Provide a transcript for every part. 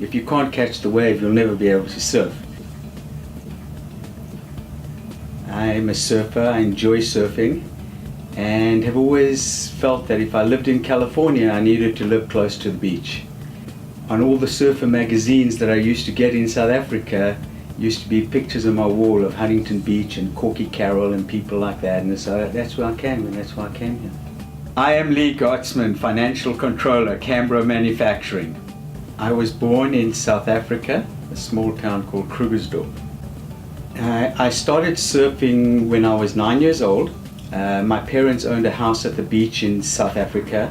If you can't catch the wave, you'll never be able to surf. I'm a surfer, I enjoy surfing, and have always felt that if I lived in California, I needed to live close to the beach. On all the surfer magazines that I used to get in South Africa, used to be pictures on my wall of Huntington Beach and Corky Carroll and people like that, and so that's where I came, and that's why I came here. I am Leigh Gotsman, Financial Controller, Cambro Manufacturing. I was born in South Africa, a small town called Krugersdorp. I started surfing when I was 9 years old. My parents owned a house at the beach in South Africa,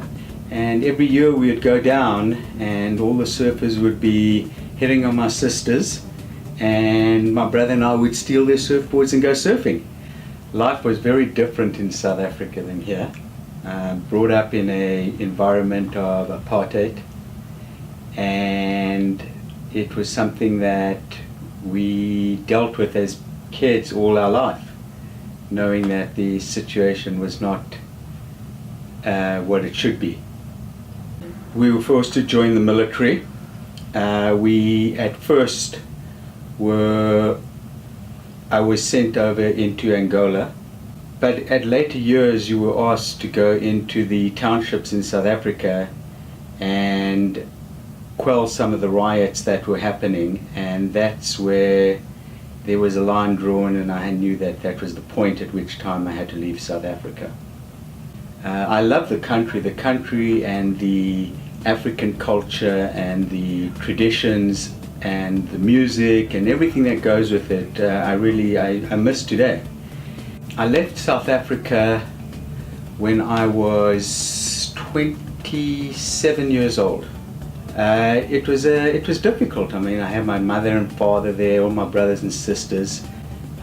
and every year we would go down and all the surfers would be hitting on my sisters, and my brother and I would steal their surfboards and go surfing. Life was very different in South Africa than here. Brought up in an environment of apartheid, and it was something that we dealt with as kids all our life, knowing that the situation was not what it should be. We were forced to join the military. We at first I was sent over into Angola, but at later years you were asked to go into the townships in South Africa and quell some of the riots that were happening, and that's where there was a line drawn, and I knew that that was the point at which time I had to leave South Africa. I love the country and the African culture and the traditions and the music and everything that goes with it. I miss today. I left South Africa when I was 27 years old. It was difficult. I mean, I had my mother and father there, all my brothers and sisters,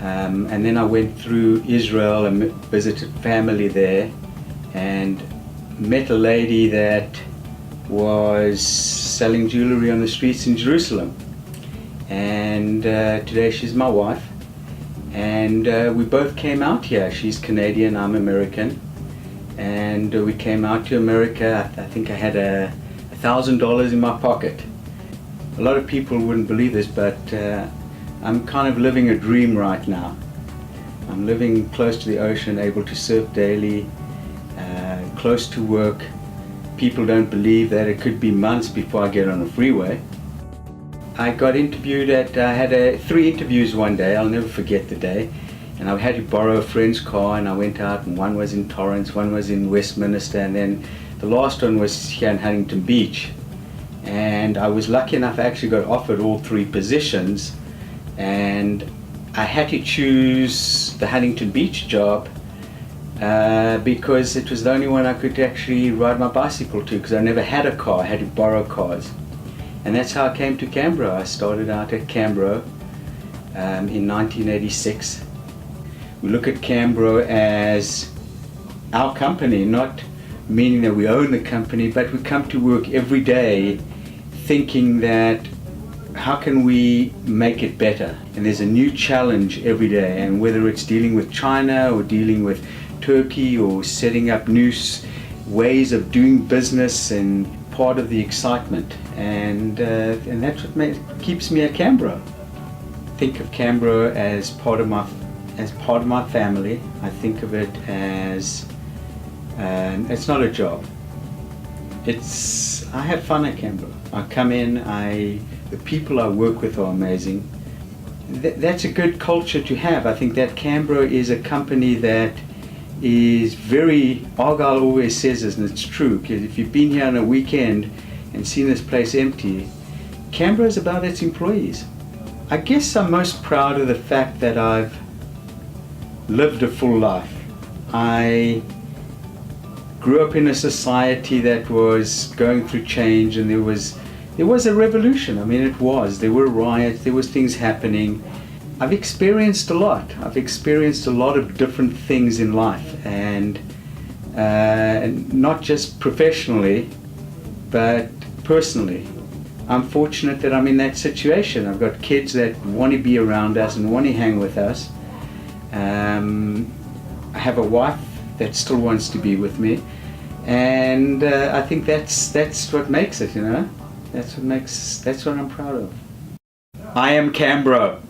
and then I went through Israel and visited family there, and met a lady that was selling jewelry on the streets in Jerusalem, and today she's my wife, and we both came out here. She's Canadian, I'm American, and we came out to America. I think I had $1,000 in my pocket. A lot of people wouldn't believe this, but I'm kind of living a dream right now. I'm living close to the ocean, able to surf daily, close to work. People don't believe that it could be months before I get on a freeway. I got interviewed I had 3 interviews one day. I'll never forget the day. And I had to borrow a friend's car, and I went out, and one was in Torrance, one was in Westminster, and then the last one was here in Huntington Beach. And I was lucky enough, I actually got offered all 3 positions, and I had to choose the Huntington Beach job because it was the only one I could actually ride my bicycle to, because I never had a car. I had to borrow cars. And that's how I came to Cambro. I started out at Cambro in 1986. We look at Cambro as our company, not meaning that we own the company, but we come to work every day thinking that how can we make it better? And there's a new challenge every day, and whether it's dealing with China or dealing with Turkey or setting up new ways of doing business, and part of the excitement, and that's what keeps me at Cambro. Think of Cambro as part of my family. I think of it as it's not a job. I have fun at Cambro. I come in, the people I work with are amazing. That's a good culture to have. I think that Cambro is a company that is very, Argyle always says this, and it's true, because if you've been here on a weekend and seen this place empty, Cambro is about its employees. I guess I'm most proud of the fact that I've lived a full life. I grew up in a society that was going through change, and there was a revolution. I mean, there were riots, there was things happening. I've experienced a lot. I've experienced a lot of different things in life, and not just professionally, but personally. I'm fortunate that I'm in that situation. I've got kids that want to be around us and want to hang with us. I have a wife that still wants to be with me, and I think that's what makes it, you know. That's what I'm proud of. I am Cambro.